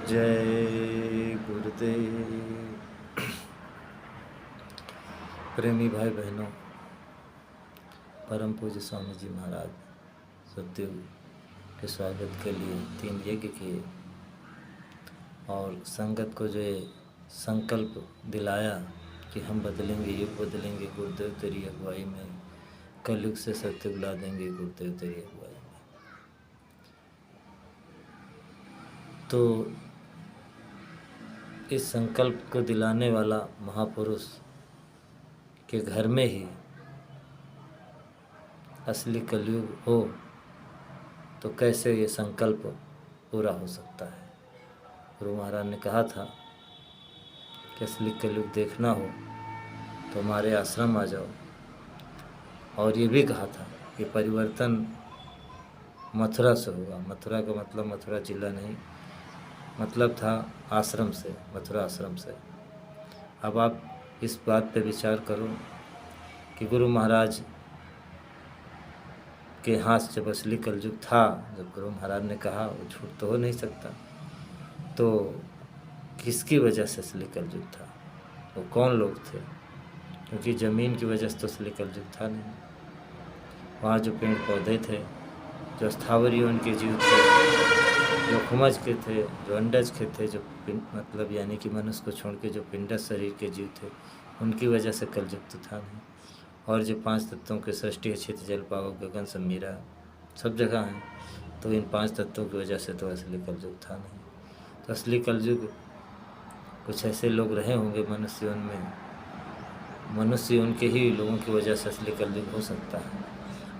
जय गुरुदेव। प्रेमी भाई बहनों, परम पूज्य स्वामी जी महाराज सतयुग के स्वागत के लिए 3 यज्ञ किए और संगत को जो ये संकल्प दिलाया कि हम बदलेंगे, युग बदलेंगे गुरुदेव तेरी अगुवाई में, कलयुग से सत्युग ला देंगे गुरुदेव तेरी अगुवाई में। तो इस संकल्प को दिलाने वाला महापुरुष के घर में ही असली कलयुग हो तो कैसे ये संकल्प पूरा हो सकता है। गुरु महाराज ने कहा था कि असली कलयुग देखना हो तो हमारे आश्रम आ जाओ, और ये भी कहा था कि परिवर्तन मथुरा से होगा। मथुरा का मतलब मथुरा जिला नहीं, मतलब था आश्रम से, मथुरा आश्रम से। अब आप इस बात पे विचार करो कि गुरु महाराज के हाथ जब असली कलयुग था, जब गुरु महाराज ने कहा, वो झूठ तो हो नहीं सकता, तो किसकी वजह से असली कलयुग था, वो कौन लोग थे? क्योंकि ज़मीन की वजह से तो असली कलयुग था नहीं। वहाँ जो पेड़ पौधे थे, जो स्थावरीय उनके जीव थे, जो खुमज के थे, जो अंडज के थे, जो मतलब यानी कि मनुष्य को छोड़ के जो पिंडज शरीर के जीव थे, उनकी वजह से कलयुग तो था नहीं। और जो 5 तत्वों के सृष्टि, क्षेत्र, जल, पावक, गगन, समीरा सब जगह हैं, तो इन 5 तत्वों की वजह से तो असली कलयुग था नहीं। तो असली कलयुग कुछ ऐसे लोग रहे होंगे मनुष्यों में, मनुष्य उनके ही लोगों की वजह से असली कलयुग हो सकता है।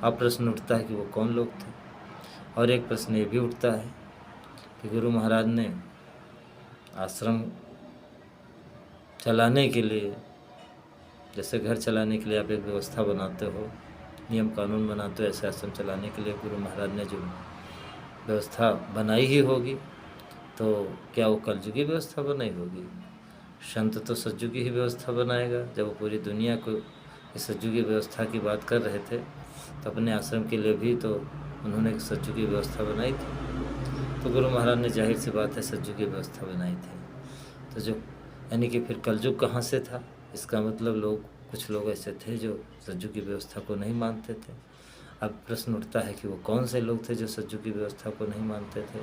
अब प्रश्न उठता है कि वो कौन लोग थे। और एक प्रश्न ये भी उठता है कि गुरु महाराज ने आश्रम चलाने के लिए, जैसे घर चलाने के लिए आप एक व्यवस्था बनाते हो, नियम कानून बनाते हो, ऐसे आश्रम चलाने के लिए गुरु महाराज ने जो व्यवस्था बनाई ही होगी, तो क्या वो कलयुगी व्यवस्था बनाई होगी? संत तो सतयुगी ही व्यवस्था बनाएगा। जब वो पूरी दुनिया को इस सतयुगी व्यवस्था की बात कर रहे थे, तो अपने आश्रम के लिए भी तो उन्होंने एक सतयुगी व्यवस्था बनाई थी। तो गुरु महाराज ने जाहिर सी बात है सतयुगी व्यवस्था बनाई थी। तो जो यानी कि फिर कलयुग कहाँ से था? इसका मतलब कुछ लोग ऐसे थे जो सतयुग की व्यवस्था को नहीं मानते थे। अब प्रश्न उठता है कि वो कौन से लोग थे जो सतयुग की व्यवस्था को नहीं मानते थे?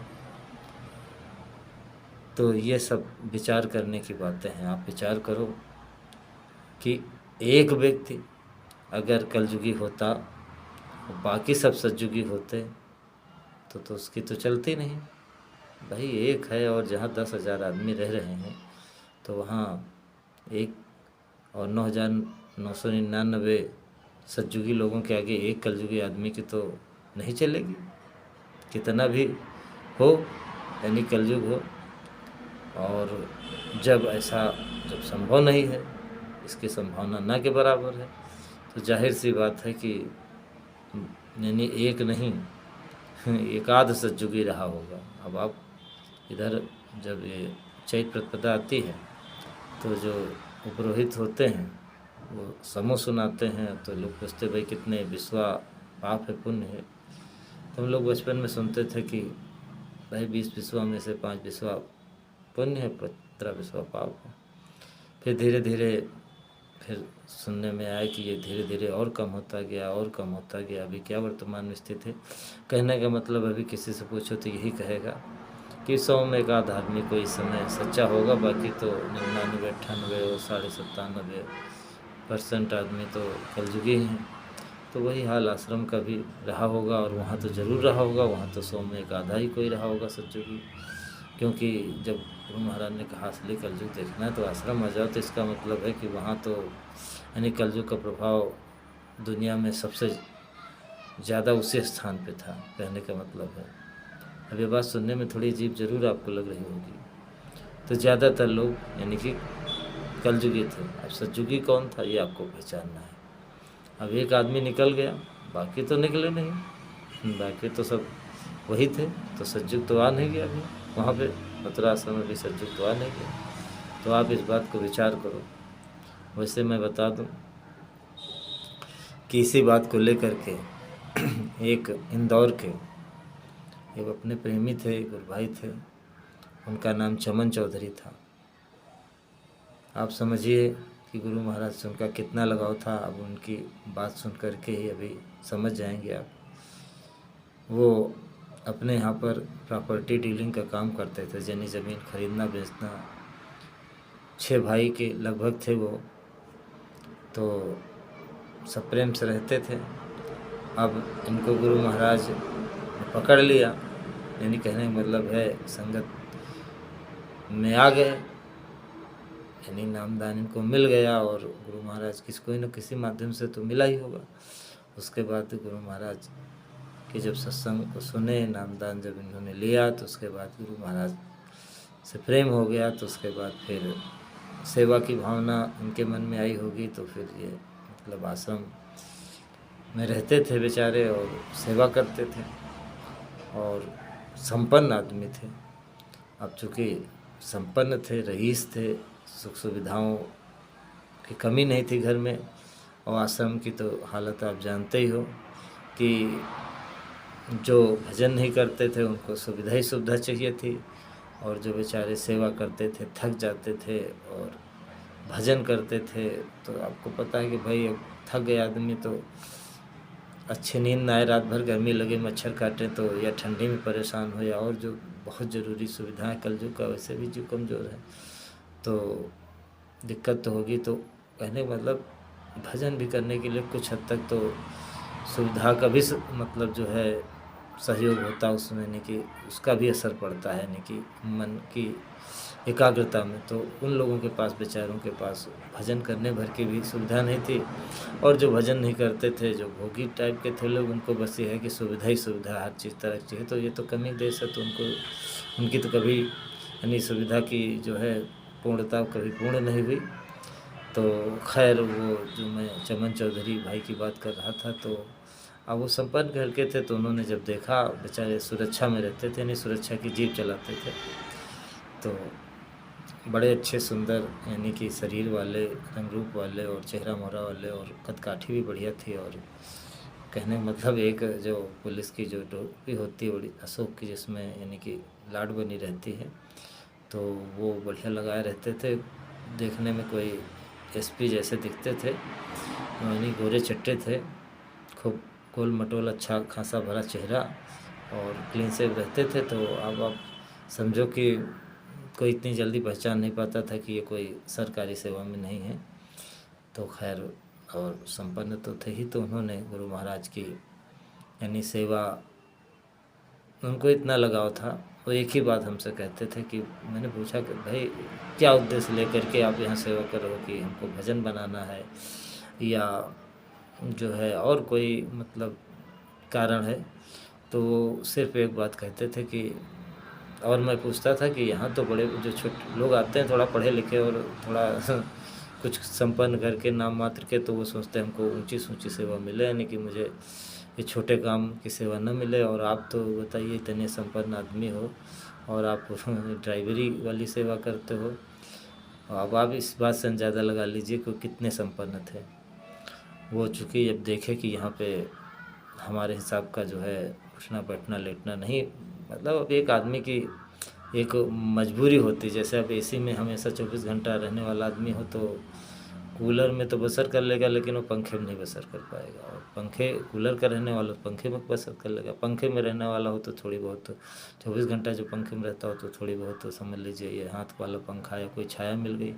तो ये सब विचार करने की बातें हैं। आप विचार करो कि एक व्यक्ति अगर कलयुगी होता और बाकी सब सतयुगी होते तो उसकी तो चलती नहीं। भाई एक है और जहाँ 10,000 आदमी रह रहे हैं, तो वहाँ 1 और 9,999 सतयुगी लोगों के आगे एक कलयुगी आदमी की तो नहीं चलेगी। कितना भी हो, यानी कलयुग हो, और जब संभव नहीं है, इसकी संभावना ना के बराबर है, तो जाहिर सी बात है कि यानी एक नहीं एकाध सतयुगी रहा होगा। अब आप इधर जब ये चैत प्रतिपदा आती है, तो जो उपरोहित होते हैं वो समूह सुनाते हैं, तो लोग पूछते भाई कितने बिस्वा पाप है पुण्य है? तो हम लोग बचपन में सुनते थे कि भाई 20 बिस्वा में से 5 बिस्वा पुण्य है, 15 बिस्वा पाप है। फिर धीरे धीरे फिर सुनने में आया कि ये धीरे धीरे और कम होता गया, और कम होता गया। अभी क्या वर्तमान में स्थिति है? कहने का मतलब अभी किसी से पूछो तो यही कहेगा कि 100 में 1 आदमी कोई इस समय सच्चा होगा, बाकी तो 99, 98 और 97% आदमी तो कलयुगी हैं। तो वही हाल आश्रम का भी रहा होगा, और वहाँ तो ज़रूर रहा होगा। वहाँ तो 100 में 1 आधा ही कोई रहा होगा सतयुगी। क्योंकि जब गुरु महाराज ने कहा असली कलयुग देखना है तो आश्रम आ जाओ, तो इसका मतलब है कि वहाँ तो यानी कलयुग का प्रभाव दुनिया में सबसे ज़्यादा उसी स्थान पे था, कहने का मतलब है। अब ये बात सुनने में थोड़ी अजीब ज़रूर आपको लग रही होगी। तो ज़्यादातर लोग यानी कि कलयुगी थे। अब सतयुगी कौन था, ये आपको पहचानना है। अब एक आदमी निकल गया, बाकी तो निकले नहीं, बाकी तो सब वही थे। तो सतयुग तो आ नहीं गया अभी वहाँ पे, मथुरा आश्रम में भी सतयुग तो आ नहीं गया। तो आप इस बात को विचार करो। वैसे मैं बता दूं कि इसी बात को लेकर के एक इंदौर के एक अपने प्रेमी थे, गुरु भाई थे, उनका नाम चमन चौधरी था। आप समझिए कि गुरु महाराज से उनका कितना लगाव था। अब उनकी बात सुन कर के ही अभी समझ जाएंगे आप। वो अपने यहाँ पर प्रॉपर्टी डीलिंग का काम करते थे, जनी ज़मीन खरीदना बेचना। 6 भाई के लगभग थे वो, तो सब प्रेम से रहते थे। अब इनको गुरु महाराज ने पकड़ लिया, यानी कहने का मतलब है संगत में आ गए, यानी नामदान इनको मिल गया। और गुरु महाराज कोई न किसी माध्यम से तो मिला ही होगा। उसके बाद गुरु महाराज के जब सत्संग को सुने, नामदान जब इन्होंने लिया, तो उसके बाद गुरु महाराज से प्रेम हो गया। तो उसके बाद फिर सेवा की भावना इनके मन में आई होगी, तो फिर ये मतलब आश्रम में रहते थे बेचारे और सेवा करते थे। और संपन्न आदमी थे। अब चूँकि संपन्न थे, रईस थे, सुख सुविधाओं की कमी नहीं थी घर में। और आश्रम की तो हालत आप जानते ही हो कि जो भजन नहीं करते थे उनको सुविधा ही सुविधा चाहिए थी, और जो बेचारे सेवा करते थे थक जाते थे और भजन करते थे। तो आपको पता है कि भाई अब थक गया आदमी तो अच्छी नींद ना आए, रात भर गर्मी लगे, मच्छर काटे, तो या ठंडी में परेशान हो, या और जो बहुत ज़रूरी सुविधाएं कलयुग का वैसे भी जो कमज़ोर है तो दिक्कत तो होगी। तो कहने का मतलब भजन भी करने के लिए कुछ हद तक तो सुविधा का भी मतलब जो है सहयोग होता है उसमें, यानी कि उसका भी असर पड़ता है, यानी कि मन की एकाग्रता में। तो उन लोगों के पास, बेचारों के पास भजन करने भर की भी सुविधा नहीं थी। और जो भजन नहीं करते थे, जो भोगी टाइप के थे लोग, उनको बस ये है कि सुविधा ही सुविधा, हर चीज़ तरह की चाहिए। तो ये तो कमी देश है, तो उनकी तो कभी यानी सुविधा की जो है पूर्णता कभी पूर्ण नहीं हुई। तो खैर, वो जो मैं चमन चौधरी भाई की बात कर रहा था, तो अब वो संपन्न घर के थे। तो उन्होंने जब देखा, बेचारे सुरक्षा में रहते थे, नहीं सुरक्षा की जीप चलाते थे, तो बड़े अच्छे सुंदर यानी कि शरीर वाले, रंग रूप वाले और चेहरा मोहरा वाले, और कदकाठी भी बढ़िया थी। और कहने का मतलब एक जो पुलिस की जो टोपी होती है बड़ी अशोक की, जिसमें यानी कि लाड बनी रहती है, तो वो बढ़िया लगाए रहते थे। देखने में कोई एसपी जैसे दिखते थे, यानी गोरे चट्टे थे, खूब गोल मटोल, अच्छा खासा भरा चेहरा और क्लीन सेव रहते थे। तो अब आप समझो कि कोई इतनी जल्दी पहचान नहीं पाता था कि ये कोई सरकारी सेवा में नहीं है। तो खैर, और संपन्न तो थे ही, तो उन्होंने गुरु महाराज की यानी सेवा, उनको इतना लगाव था। वो एक ही बात हमसे कहते थे कि मैंने पूछा कि भाई क्या उद्देश्य लेकर के आप यहाँ सेवा कर रहे हो, कि हमको भजन बनाना है या जो है और कोई मतलब कारण है। तो सिर्फ एक बात कहते थे कि, और मैं पूछता था कि यहाँ तो बड़े जो छोटे लोग आते हैं, थोड़ा पढ़े लिखे और थोड़ा कुछ संपन्न घर के नाम मात्र के, तो वो सोचते हैं हमको ऊंची से ऊंची सेवा मिले, यानी कि मुझे ये छोटे काम की सेवा न मिले। और आप तो बताइए, इतने संपन्न आदमी हो और आप ड्राइवरी वाली सेवा करते हो। अब आप इस बात से अंदाज़ा लगा लीजिए कि कितने संपन्न थे वो। चूँकि जब देखे कि यहाँ पे हमारे हिसाब का जो है उठना बैठना लेटना नहीं, मतलब अब एक आदमी की एक मजबूरी होती है। जैसे अब एसी में हमेशा 24 घंटा रहने वाला आदमी हो तो कूलर में तो बसर कर लेगा, लेकिन वो पंखे में नहीं बसर कर पाएगा। और पंखे, कूलर का रहने वाला पंखे में बसर कर लेगा। पंखे में रहने वाला हो तो थोड़ी बहुत, 24 घंटा जो पंखे में रहता हो तो थोड़ी बहुत तो समझ लीजिए ये हाथ वाला पंखा या कोई छाया मिल गई।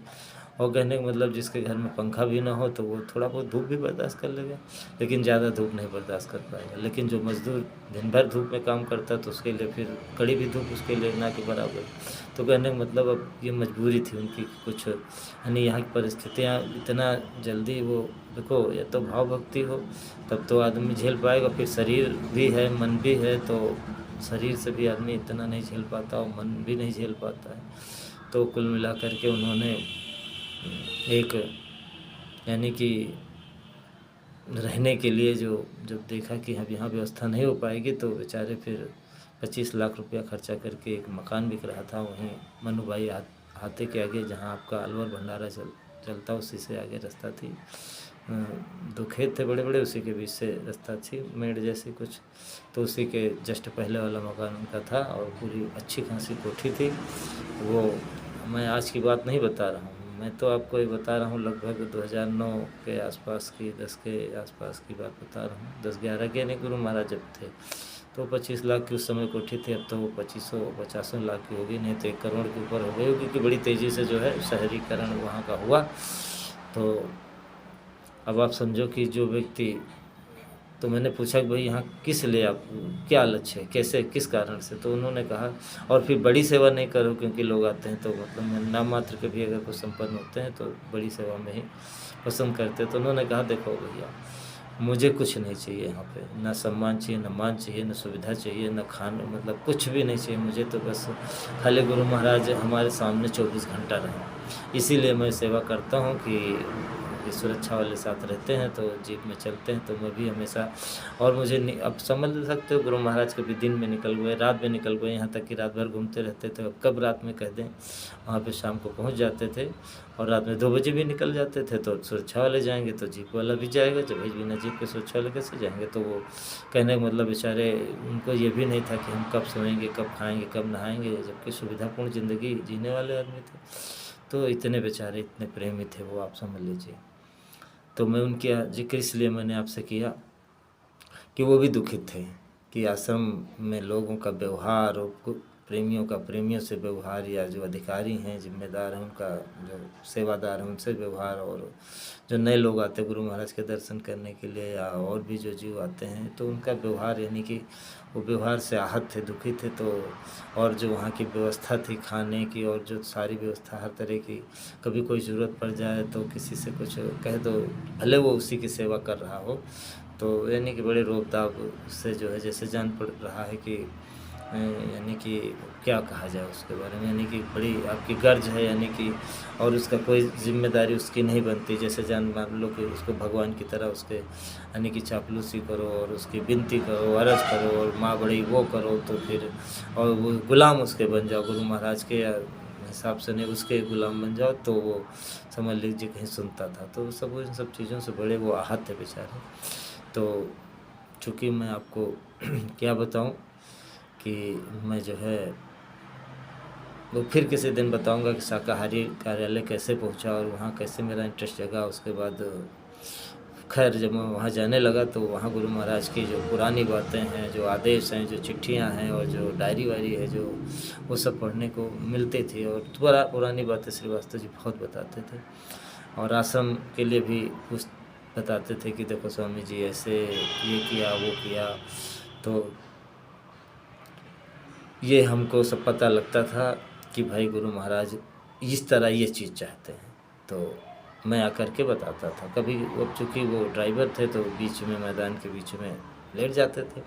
और कहने का मतलब जिसके घर में पंखा भी ना हो तो वो थोड़ा बहुत धूप भी बर्दाश्त कर लेगा, लेकिन ज़्यादा धूप नहीं बर्दाश्त कर पाएगा। लेकिन जो मज़दूर दिन भर धूप में काम करता है तो उसके लिए फिर कड़ी भी धूप उसके लिए ना के बराबर। तो कहने का मतलब अब ये मजबूरी थी उनकी, कुछ यानी यहाँ की परिस्थितियाँ इतना जल्दी वो, देखो या तो भाव भक्ति हो तब तो आदमी झेल पाएगा, फिर शरीर भी है मन भी है, तो शरीर से भी आदमी इतना नहीं झेल पाता और मन भी नहीं झेल पाता है। तो कुल मिलाकर के उन्होंने एक यानी कि रहने के लिए जो जब देखा कि अब यहाँ व्यवस्था नहीं हो पाएगी, तो बेचारे फिर 25 लाख रुपया खर्चा करके एक मकान बिक रहा था वहीं मनुभाई हाथे के आगे, जहाँ आपका अलवर भंडारा चलता उसी से आगे रास्ता थी, दो खेत थे बड़े बड़े, उसी के बीच से रास्ता थी, मेड़ जैसी कुछ, तो उसी के जस्ट पहले वाला मकान उनका था और पूरी अच्छी खासी कोठी थी वो। मैं आज की बात नहीं बता रहा हूँ, मैं तो आपको ये बता रहा हूँ लगभग 2009 के आसपास की, 10 के आसपास की बात बता रहा हूँ, 10-11 के, यानी गुरु महाराज जब थे तो 25 लाख की उस समय कोठी थी। अब तो वो 25-50 लाख की होगी, नहीं तो 1 करोड़ के ऊपर हो गई होगी, क्योंकि बड़ी तेज़ी से जो है शहरीकरण वहाँ का हुआ। तो अब आप समझो कि जो व्यक्ति, तो मैंने पूछा कि भाई यहाँ किस लिए, आप क्या लक्ष्य है, कैसे, किस कारण से, तो उन्होंने कहा, और फिर बड़ी सेवा नहीं करो, क्योंकि लोग आते हैं तो मतलब नाम मात्र के भी अगर कुछ संपन्न होते हैं तो बड़ी सेवा में ही पसंद करते हैं। तो उन्होंने कहा देखो भैया, मुझे कुछ नहीं चाहिए यहाँ पे, ना सम्मान चाहिए, ना मान चाहिए, ना सुविधा चाहिए, ना खाना, मतलब कुछ भी नहीं चाहिए मुझे, तो बस खाली गुरु महाराज हमारे सामने 24 घंटा रहें। इसीलिए मैं सेवा करता हूँ कि ये सुरक्षा वाले साथ रहते हैं, तो जीप में चलते हैं, तो मैं भी हमेशा, और मुझे अब समझ सकते हो गुरु महाराज कभी दिन में निकल गए, रात में निकल गए, यहाँ तक कि रात भर घूमते रहते थे। अब कब रात में कह दें, वहाँ पे शाम को पहुँच जाते थे और रात में 2 बजे भी निकल जाते थे। तो सुरक्षा वाले जाएंगे तो जीप वाला भी जाएगा, जब भाई बिना जीप के सुरक्षा वाले कैसे जाएंगे। तो वो कहने का मतलब बेचारे, उनको ये भी नहीं था कि हम कब सोएंगे, कब खाएंगे, कब नहाएंगे, जबकि सुविधापूर्ण ज़िंदगी जीने वाले आदमी थे। तो इतने बेचारे, इतने प्रेमी थे वो, आप समझ लीजिए। तो मैं उनके जिक्र इसलिए मैंने आपसे किया कि वो भी दुखित थे कि आश्रम में लोगों का व्यवहार और प्रेमियों का प्रेमियों से व्यवहार, या जो अधिकारी हैं, जिम्मेदार हैं, उनका जो सेवादार हैं उनसे व्यवहार, और जो नए लोग आते हैं गुरु महाराज के दर्शन करने के लिए, या और भी जो जीव आते हैं, तो उनका व्यवहार, यानी कि वो व्यवहार से आहत थे, दुखी थे। तो और जो वहाँ की व्यवस्था थी खाने की, और जो सारी व्यवस्था हर तरह की, कभी कोई ज़रूरत पड़ जाए तो किसी से कुछ कह दो, भले वो उसी की सेवा कर रहा हो, तो यानी कि बड़े रोब दाब से जो है जैसे जान पड़ रहा है कि यानी कि क्या कहा जाए उसके बारे में, यानी कि बड़ी आपकी गर्ज है, यानी कि, और उसका कोई जिम्मेदारी उसकी नहीं बनती, जैसे जान मान लो कि उसको भगवान की तरह उसके यानी कि चापलूसी करो और उसकी विनती करो, अर्ज करो, और माँ बड़ी वो करो, तो फिर और वो गुलाम उसके बन जाओ, गुरु महाराज के हिसाब से नहीं, उसके गुलाम बन जाओ, तो वो समझ लीजिए कहीं सुनता था। तो सब इन सब चीज़ों से बड़े वो आहत थे बेचारे। तो चूँकि मैं आपको क्या बताऊं कि मैं जो है वो फिर किसी दिन बताऊंगा कि शाकाहारी कार्यालय कैसे पहुंचा और वहाँ कैसे मेरा इंटरेस्ट जगा। उसके बाद खैर जब मैं वहाँ जाने लगा तो वहाँ गुरु महाराज की जो पुरानी बातें हैं, जो आदेश हैं, जो चिट्ठियाँ हैं और जो डायरी वायरी है, जो वो सब पढ़ने को मिलती थी। और पुरानी बातें श्रीवास्तव जी बहुत बताते थे, और आश्रम के लिए भी कुछ बताते थे कि देखो स्वामी जी ऐसे ये किया वो किया। तो ये हमको सब पता लगता था कि भाई गुरु महाराज इस तरह ये चीज़ चाहते हैं। तो मैं आकर के बताता था। कभी अब चूँकि वो ड्राइवर थे तो बीच में मैदान के बीच में लेट जाते थे,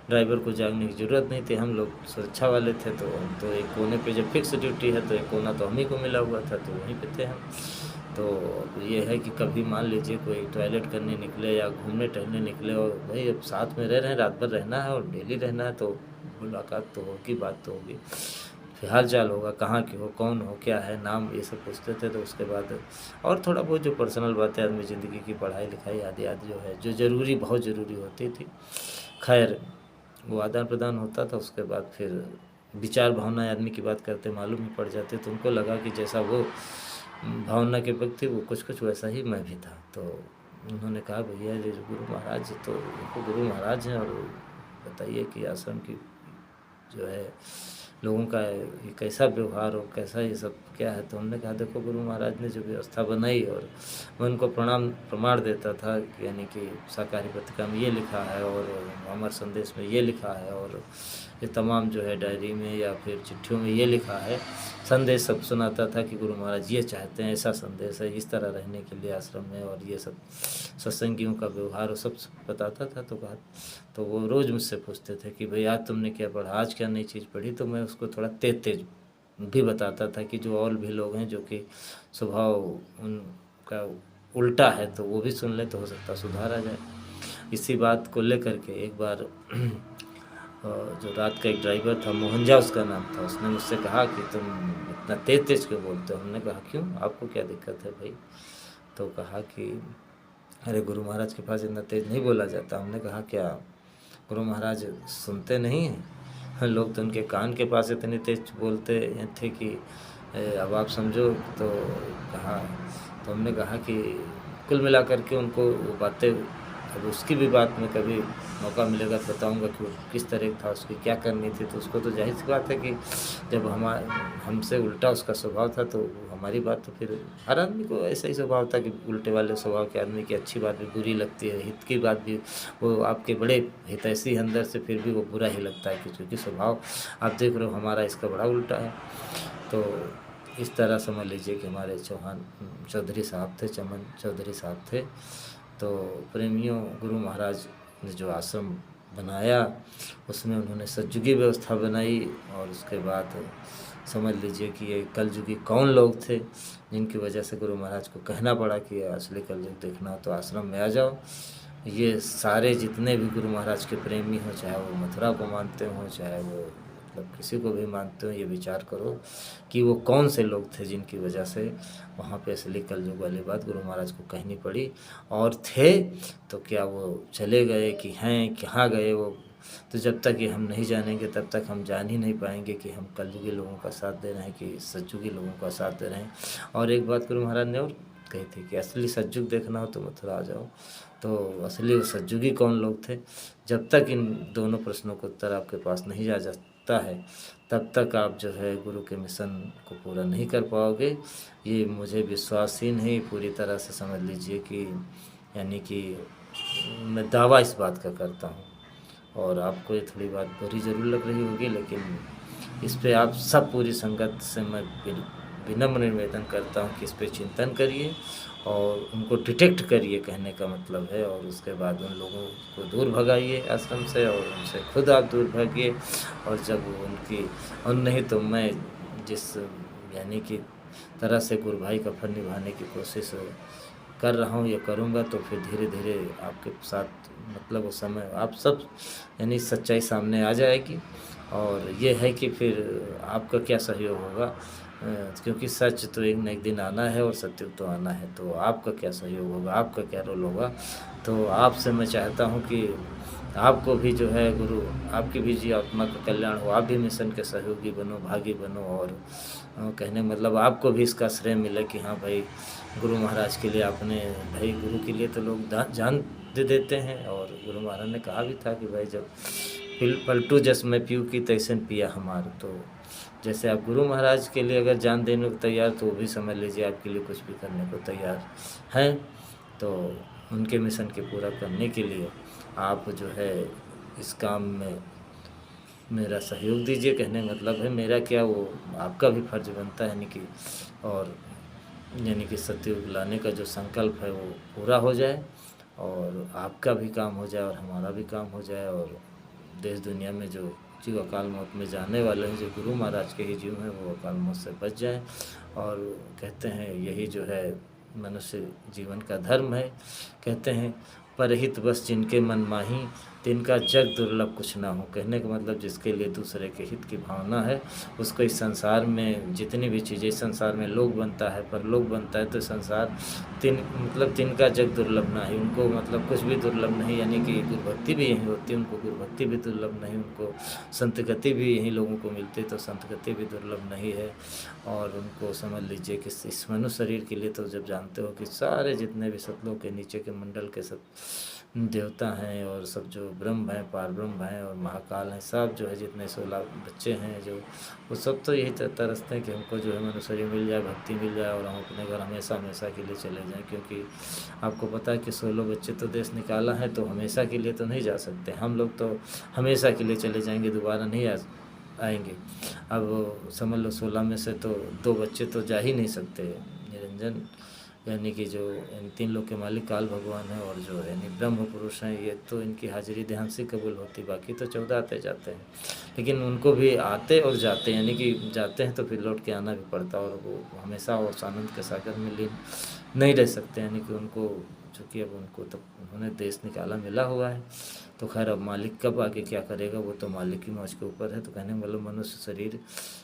ड्राइवर को जागने की ज़रूरत नहीं थी, हम लोग सुरक्षा वाले थे। तो हम तो एक कोने पे, जब फिक्स ड्यूटी है तो एक कोना तो हम ही को मिला हुआ था, तो वहीं पे थे हम। तो ये है कि कभी मान लीजिए कोई टॉयलेट करने निकले या घूमने टहलने निकले, और भाई अब साथ में रह रहे हैं, रात भर रहना है और डेली रहना है, तो मुलाकात तो होगी, बात तो होगी, फिर हाल चाल होगा, कहाँ के हो, कौन हो, क्या है नाम, ये सब पूछते थे। तो उसके बाद और थोड़ा बहुत जो पर्सनल बातें आदमी ज़िंदगी की, पढ़ाई लिखाई आदि आदि जो है, जो ज़रूरी, बहुत ज़रूरी होती थी, खैर वो आदान प्रदान होता था। उसके बाद फिर विचार भावना आदमी की बात करते मालूम ही पड़ जाते। तो उनको लगा कि जैसा वो भावना के व्यक्ति, वो कुछ वैसा ही मैं भी था। तो उन्होंने कहा भैया ये जो गुरु महाराज, तो वो गुरु महाराज हैं, और बताइए कि आश्रम की जो है लोगों का ये कैसा व्यवहार और कैसा ये सब क्या है। तो उन्होंने कहा देखो गुरु महाराज ने जो व्यवस्था बनाई, और मैं उनको प्रमाण देता था, यानी कि शाकाहारी पत्रिका में ये लिखा है और अमर संदेश में ये लिखा है, और ये तमाम जो है डायरी में या फिर चिट्ठियों में ये लिखा है, संदेश सब सुनाता था कि गुरु महाराज ये चाहते हैं, ऐसा संदेश है, इस तरह रहने के लिए आश्रम में, और ये सब सत्संगियों का व्यवहार और सब बताता था। तो कहा, तो वो रोज़ मुझसे पूछते थे कि भाई आज तुमने क्या पढ़ा, आज क्या नई चीज़ पढ़ी। तो मैं उसको थोड़ा तेज भी बताता था कि जो और भी लोग हैं जो कि स्वभाव उनका उल्टा है, तो वो भी सुन ले तो हो सकता सुधार आ जाए। इसी बात को लेकर के एक बार जो रात का एक ड्राइवर था, मोहनजा उसका नाम था, उसने मुझसे कहा कि तुम इतना तेज क्यों बोलते हो। हमने कहा क्यों, आपको क्या दिक्कत है भाई। तो कहा कि अरे गुरु महाराज के पास इतना तेज नहीं बोला जाता। हमने कहा क्या गुरु महाराज सुनते नहीं हैं? लोग तो उनके कान के पास इतने तेज बोलते थे कि अब आप समझो। तो कहा तो हमने कहा कि कुल मिलाकर के उनको वो बातें, अब उसकी भी बात में कभी मौका मिलेगा तो बताऊंगा कि वो किस तरह था, उसकी क्या करनी थी। तो उसको तो जाहिर सी बात है कि जब हमसे उल्टा उसका स्वभाव था तो हमारी बात तो फिर हर आदमी को ऐसा ही स्वभाव था कि उल्टे वाले स्वभाव के आदमी की अच्छी बात भी बुरी लगती है, हित की बात भी वो आपके बड़े हितैषी अंदर से फिर भी वो बुरा ही लगता है, क्योंकि स्वभाव आप देख रहे हो हमारा इसका बड़ा उल्टा है। तो इस तरह समझ लीजिए कि हमारे चौहान चौधरी साहब थे, चमन चौधरी साहब थे। तो प्रेमियों, गुरु महाराज ने जो आश्रम बनाया उसमें उन्होंने सतयुगी व्यवस्था बनाई, और उसके बाद समझ लीजिए कि ये कलयुगी कौन लोग थे जिनकी वजह से गुरु महाराज को कहना पड़ा कि असली कलयुग देखना हो तो आश्रम में आ जाओ। ये सारे जितने भी गुरु महाराज के प्रेमी हों, चाहे वो मथुरा को मानते हों, चाहे वो मतलब किसी को भी मानते हो, ये विचार करो कि वो कौन से लोग थे जिनकी वजह से वहाँ पे असली कलयुग वाली बात गुरु महाराज को कहनी पड़ी। और थे तो क्या वो चले गए कि हैं, कहाँ गए वो, तो जब तक ये हम नहीं जानेंगे तब तक हम जान ही नहीं पाएंगे कि हम कलयुगी लोगों का साथ दे रहे हैं कि सतयुगी लोगों का साथ दे रहे हैं। और एक बात गुरु महाराज ने और कही थी कि असली सतयुग देखना हो तो मथुरा आ जाओ। तो असली सतयुगी कौन लोग थे, जब तक इन दोनों प्रश्नों का उत्तर आपके पास नहीं आ जाता है तब तक आप जो है गुरु के मिशन को पूरा नहीं कर पाओगे। ये मुझे विश्वास ही नहीं, पूरी तरह से समझ लीजिए कि यानी कि मैं दावा इस बात का करता हूँ। और आपको ये थोड़ी बात बुरी ज़रूर लग रही होगी, लेकिन इस पे आप सब पूरी संगत से मैं विनम्र निवेदन करता हूँ कि इस पे चिंतन करिए और उनको डिटेक्ट करिए, कहने का मतलब है। और उसके बाद उन लोगों को दूर भगाइए आश्रम से, और उनसे खुद आप दूर भागिए। और जब उनकी और नहीं तो मैं जिस यानी कि तरह से गुरु भाई का फर्ज निभाने की कोशिश कर रहा हूँ, ये करूँगा, तो फिर धीरे धीरे आपके साथ मतलब उस समय आप सब यानी सच्चाई सामने आ जाएगी। और ये है कि फिर आपका क्या सहयोग होगा, क्योंकि सच तो एक न एक दिन आना है और सत्य तो आना है। तो आपका क्या सहयोग होगा, आपका क्या रोल होगा। तो आपसे मैं चाहता हूँ कि आपको भी जो है गुरु, आपकी भी जी आत्मा का कल्याण हो, आप भी मिशन के सहयोगी बनो, भागी बनो। और कहने मतलब आपको भी इसका श्रेय मिले कि हाँ भाई गुरु महाराज के लिए आपने, भाई गुरु के लिए तो लोग जान दे देते हैं। और गुरु महाराज ने कहा भी था कि भाई जब पलटू जस में पीऊ की तैसन पिया हमार। तो जैसे आप गुरु महाराज के लिए अगर जान देने को तैयार, तो वो भी समझ लीजिए आपके लिए कुछ भी करने को तैयार हैं। तो उनके मिशन के पूरा करने के लिए आप जो है इस काम में मेरा सहयोग दीजिए। कहने का मतलब है मेरा क्या, वो आपका भी फर्ज बनता है यानी कि, और यानी कि सतयुग लाने का जो संकल्प है वो पूरा हो जाए, और आपका भी काम हो जाए और हमारा भी काम हो जाए। और देश दुनिया में जो जीव अकाल मौत में जाने वाले हैं, जो गुरु महाराज के ही जीव हैं, वो अकाल मौत से बच जाएं। और कहते हैं यही जो है मनुष्य जीवन का धर्म है। कहते हैं परहित बस जिनके मन माही, तिनका जग दुर्लभ कुछ ना हो। कहने का मतलब जिसके लिए दूसरे के हित की भावना है, उसको इस संसार में जितनी भी चीज़ें, इस संसार में लोग बनता है, पर लोग बनता है तो संसार तिनका जग दुर्लभ ना ही, उनको मतलब कुछ भी दुर्लभ नहीं। यानी कि गुरुभक्ति भी यहीं होती है, उनको गुरुभक्ति भी दुर्लभ नहीं, उनको संत गति भी यहीं लोगों को मिलती है, तो संत गति भी दुर्लभ नहीं है। और उनको समझ लीजिए कि इस मनुष्य शरीर के लिए तो जब जानते हो कि सारे जितने भी सतलों के नीचे के मंडल के सब देवता हैं, और सब जो ब्रह्म हैं, पार ब्रह्म हैं और महाकाल हैं, सब जो है जितने 16 बच्चे हैं जो, वो सब तो यही तरसते हैं कि हमको जो है मनुष्य शरीर मिल जाए, भक्ति मिल जाए, और हम अपने घर हमेशा हमेशा के लिए चले जाएं। क्योंकि आपको पता है कि 16 बच्चे तो देश निकाला है, तो हमेशा के लिए तो नहीं जा सकते। हम लोग तो हमेशा के लिए चले जाएंगे, दोबारा नहीं आएंगे। अब समझ लो 16 में से तो 2 बच्चे तो जा ही नहीं सकते। निरंजन यानी कि जो इन 3 लोग के मालिक काल भगवान हैं, और जो यानी ब्रह्म पुरुष हैं, ये तो इनकी हाजिरी ध्यान से कबूल होती, बाकी तो 14 आते जाते हैं। लेकिन उनको भी आते और जाते, यानी कि जाते हैं तो फिर लौट के आना भी पड़ता, और वो हमेशा और आनंद के सागर में लीन नहीं रह सकते। यानी कि उनको चूँकि अब उनको तो उन्होंने देश निकाला मिला हुआ है, तो खैर अब मालिक कब आगे क्या करेगा वो तो मालिक की मौज के ऊपर है। तो कहने का मतलब मनुष्य शरीर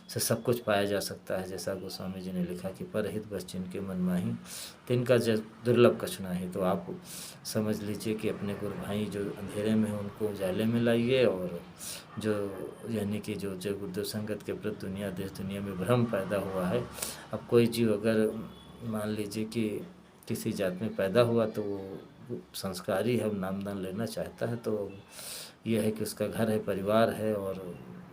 से सब कुछ पाया जा सकता है, जैसा गोस्वामी जी ने लिखा कि परहित बस जिनके मन माही तिनका दुर्लभ कछु नाही। तो आप समझ लीजिए कि अपने गुरु भाई जो अंधेरे में हैं उनको उजाले में लाइए, और जो यानी कि जो जो गुरुदेव संगत के प्रति दुनिया देश दुनिया में भ्रम पैदा हुआ है। अब कोई जीव अगर मान लीजिए कि किसी जात में पैदा हुआ तो वो संस्कारी है, नामदान लेना चाहता है, तो ये है कि उसका घर है, परिवार है, और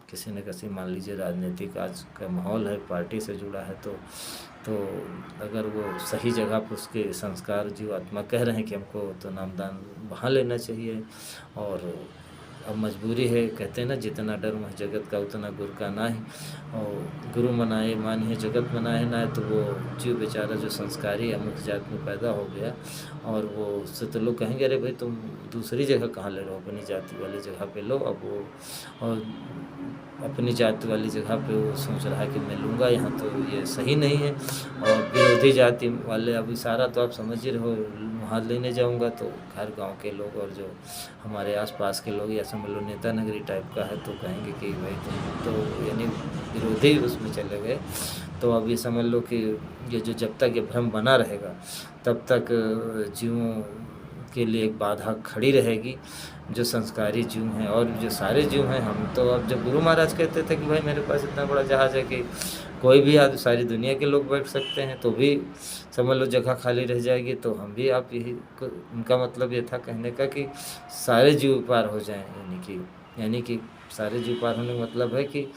किसी न किसी मान लीजिए राजनीतिक आज का माहौल है, पार्टी से जुड़ा है, तो अगर वो सही जगह पर उसके संस्कार जीव आत्मा कह रहे हैं कि हमको तो नामदान वहाँ लेना चाहिए। और अब मजबूरी है, कहते हैं ना जितना डर वह जगत का उतना गुरु का ना ही, और गुरु मनाए मानिए जगत मनाए ना है। तो वो जीव बेचारा जो संस्कारी अमुक जात में पैदा हो गया, और वो उससे तो लोग कहेंगे अरे भाई तुम दूसरी जगह कहाँ ले लो, अपनी जाति वाली जगह पे लो। अब वो और अपनी जाति वाली जगह पे वो सोच रहा है कि मैं लूँगा यहाँ, तो ये सही नहीं है। और विरोधी जाति वाले अब इशारा तो आप समझ ही रहे हो, वहाँ लेने जाऊँगा तो हर गांव के लोग और जो हमारे आसपास के लोग या समझ लो नेता नगरी टाइप का है, तो कहेंगे कि भाई तुम तो यानी विरोधी उसमें चले गए। तो अब ये समझ लो कि ये जो जब तक ये भ्रम बना रहेगा तब तक जीवों के लिए एक बाधा खड़ी रहेगी, जो संस्कारी जीव हैं और जो सारे जीव हैं। हम तो अब जब गुरु महाराज कहते थे कि भाई मेरे पास इतना बड़ा जहाज़ है कि कोई भी आज सारी दुनिया के लोग बैठ सकते हैं, तो भी समझ लो जगह खाली रह जाएगी, तो हम भी आप यही उनका मतलब ये था कहने का कि सारे जीव पार हो जाएं, यानी कि सारे जीव पार होने का मतलब है कि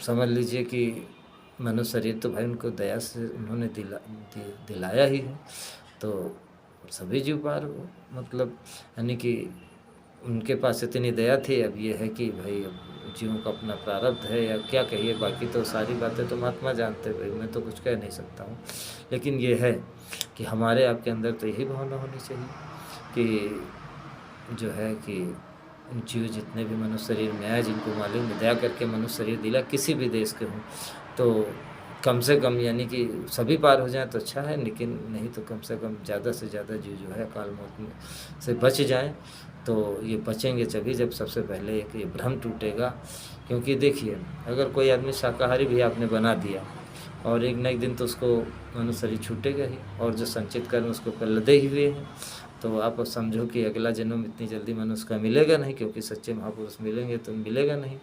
समझ लीजिए कि मनुष्य शरीर तो भाई उनको दया से उन्होंने दिलाया ही है, तो सभी जीव पार हो, मतलब यानी कि उनके पास इतनी दया थी। अब ये है कि भाई अब जीवों का अपना प्रारब्ध है या क्या कहिए, बाकी तो सारी बातें तो महात्मा जानते, भाई मैं तो कुछ कह नहीं सकता हूँ। लेकिन ये है कि हमारे आपके अंदर तो यही भावना होनी चाहिए कि जो है कि जीव जितने भी मनुष्य शरीर में आए, जिनको मालिक ने दया करके मनुष्य शरीर दिला, किसी भी देश के हों, तो कम से कम यानी कि सभी पार हो जाएं तो अच्छा है, लेकिन नहीं तो कम से कम ज़्यादा से ज़्यादा जीव जो है अकाल मौत में से बच जाएं। तो ये बचेंगे तभी जब सबसे पहले एक ये भ्रम टूटेगा। क्योंकि देखिए अगर कोई आदमी शाकाहारी भी आपने बना दिया और एक न एक दिन तो उसको मनुष्य शरीर छूटेगा ही, और जो संचित कर्म उसको ऊपर लदे ही हुए हैं। तो आप समझो कि अगला जन्म इतनी जल्दी मनुष्य का मिलेगा नहीं, क्योंकि सच्चे महापुरुष मिलेंगे तो मिलेगा नहीं।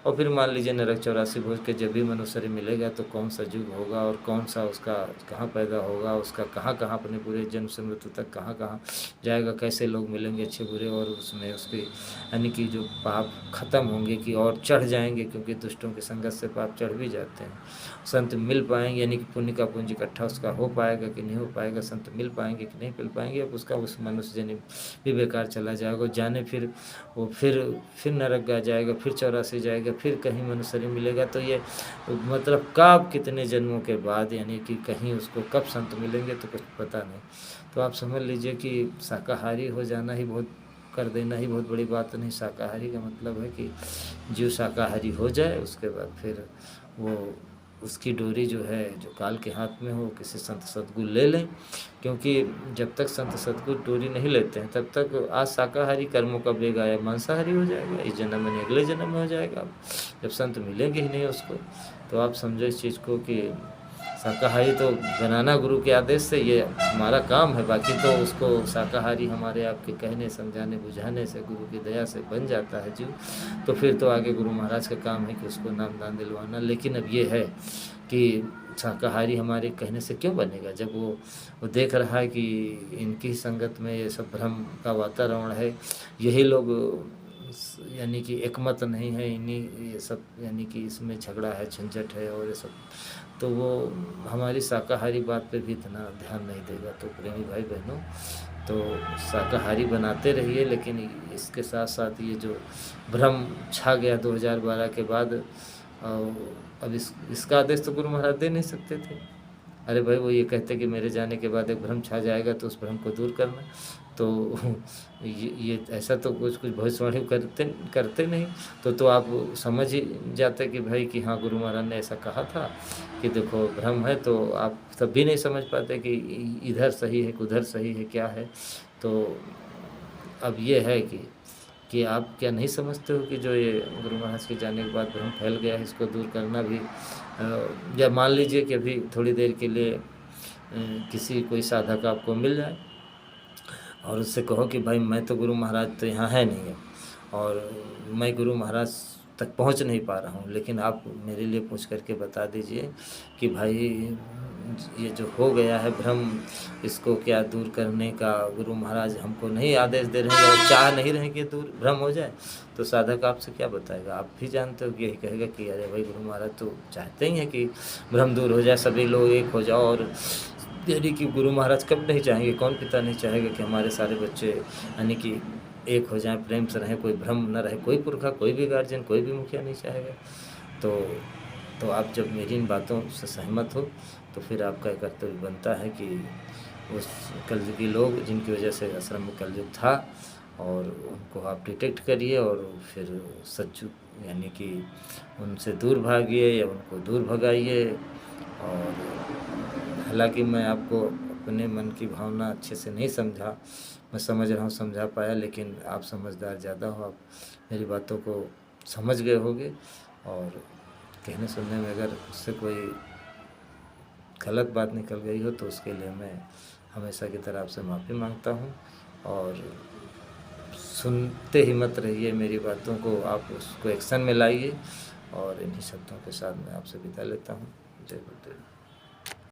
और फिर मान लीजिए नरक 84 भोज के जब भी मनुष्य शरीर मिलेगा तो कौन सा युग होगा और कौन सा उसका कहाँ पैदा होगा, उसका कहाँ कहाँ अपने पूरे जन्म से मृत्यु तक कहाँ कहाँ जाएगा, कैसे लोग मिलेंगे अच्छे बुरे, और उसमें उसके यानी कि जो पाप खत्म होंगे कि और चढ़ जाएंगे, क्योंकि दुष्टों की संगत से पाप चढ़ भी जाते हैं। संत मिल पाएंगे यानी कि पुण्य का पुंज इकट्ठा उसका हो पाएगा कि नहीं हो पाएगा, संत मिल पाएंगे कि नहीं मिल पाएंगे, अब उसका उस मनुष्य जन्म भी बेकार चला जाएगा। जाने फिर वो फिर नरक गा जाएगा, फिर 84 जाएगा, फिर कहीं मनुष्य शरीर मिलेगा। तो ये मतलब कब कितने जन्मों के बाद यानी कि कहीं उसको कब संत मिलेंगे तो कुछ पता नहीं। तो आप समझ लीजिए कि शाकाहारी हो जाना ही बहुत कर देना ही बहुत बड़ी बात नहीं। शाकाहारी का मतलब है कि जीव शाकाहारी हो जाए, उसके बाद फिर वो उसकी डोरी जो है जो काल के हाथ में हो, किसी संत सद्गुरु ले लें। क्योंकि जब तक संत सद्गुरु डोरी नहीं लेते हैं तब तक आज शाकाहारी कर्मों का बेग आया मांसाहारी हो जाएगा, इस जन्म में नहीं अगले जन्म में हो जाएगा। जब संत मिलेंगे ही नहीं उसको, तो आप समझो इस चीज़ को कि शाकाहारी तो बनाना गुरु के आदेश से ये हमारा काम है, बाकी तो उसको शाकाहारी हमारे आपके कहने समझाने बुझाने से गुरु की दया से बन जाता है जीव। तो फिर तो आगे गुरु महाराज का काम है कि उसको नाम दान दिलवाना। लेकिन अब ये है कि शाकाहारी हमारे कहने से क्यों बनेगा, जब वो देख रहा है कि इनकी संगत में ये सब भ्रम का वातावरण है, यही लोग यानी कि एकमत नहीं है, इन्हीं ये सब यानी कि इसमें झगड़ा है, झंझट है और ये सब, तो वो हमारी शाकाहारी बात पे भी इतना ध्यान नहीं देगा। तो प्रेमी भाई बहनों, तो शाकाहारी बनाते रहिए, लेकिन इसके साथ साथ ये जो भ्रम छा गया 2012 के बाद, अब इसका आदेश तो गुरु महाराज दे नहीं सकते थे। अरे भाई वो ये कहते कि मेरे जाने के बाद एक भ्रम छा जाएगा तो उस भ्रम को दूर करना, तो ये ऐसा तो कुछ भविष्यवाणी करते नहीं। तो आप समझ ही जाते कि भाई कि हाँ गुरु महाराज ने ऐसा कहा था कि देखो भ्रम है, तो आप तब भी नहीं समझ पाते कि इधर सही है कि उधर सही है क्या है। तो अब ये है कि आप क्या नहीं समझते हो कि जो ये गुरु महाराज के जाने के बाद भ्रम फैल गया है, इसको दूर करना भी या मान लीजिए कि अभी थोड़ी देर के लिए किसी कोई साधक आपको मिल जाए और उससे कहो कि भाई मैं तो गुरु महाराज तो यहाँ है नहीं है और मैं गुरु महाराज तक पहुँच नहीं पा रहा हूँ, लेकिन आप मेरे लिए पूछ करके बता दीजिए कि भाई ये जो हो गया है भ्रम, इसको क्या दूर करने का गुरु महाराज हमको नहीं आदेश दे रहे हैं और चाह नहीं रहे कि दूर भ्रम हो जाए, तो साधक आपसे क्या बताएगा? आप भी जानते हो कि यही कहेगा कि अरे भाई गुरु महाराज तो चाहते ही हैं कि भ्रम दूर हो जाए, सभी लोग एक हो जाओ। और यानी कि गुरु महाराज कब नहीं चाहेंगे, कौन पिता नहीं चाहेगा कि हमारे सारे बच्चे यानी कि एक हो जाएं, प्रेम से रहें, कोई भ्रम न रहे, कोई पुरखा, कोई भी गार्जियन, कोई भी मुखिया नहीं चाहेगा। तो आप जब मेरी इन बातों से सहमत हो तो फिर आपका एक कर्तव्य बनता है कि उस कलयुगी लोग जिनकी वजह से आश्रम में कलयुग था और उनको आप डिटेक्ट करिए और फिर सचमुच यानी कि उनसे दूर भागिए या उनको दूर भगाइए। और हालांकि मैं आपको अपने मन की भावना अच्छे से नहीं समझा, मैं समझ रहा हूँ, समझा पाया, लेकिन आप समझदार ज़्यादा हो, आप मेरी बातों को समझ गए होंगे और कहने सुनने में अगर उससे कोई गलत बात निकल गई हो तो उसके लिए मैं हमेशा की तरह आपसे माफ़ी मांगता हूँ। और सुनते ही मत रहिए मेरी बातों को, आप उसको एक्शन में लाइए। और इन्हीं शब्दों के साथ मैं आपसे विदा लेता हूँ। जय गुरुदेव।